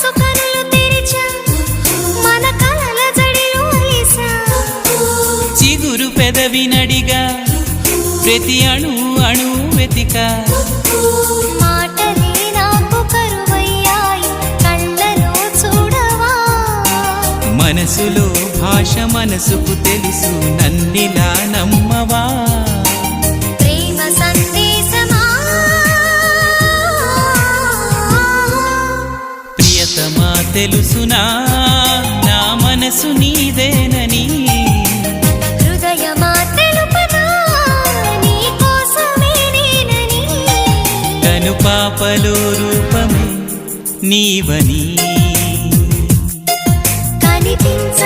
మనసు కనులు తెరిచా మన కలల జడిలో అలిసా చిగురు పెదవి నడిగా ప్రతి అణు అణు వెతికా మాటలే నాకు కరువయ్యాయి కళ్ళలో చూడవా మనసులో భాష మనసుకు తెలుసు నన్నిలా నమ్మవా ప్రేమ సందేశమా ప్రియతమా తెలుసునా నా మనసు నీదేనని హృదయమా తెలుపనా నీ కోసమే నేనని కను పాపలో రూపమే నీవని కనిపించ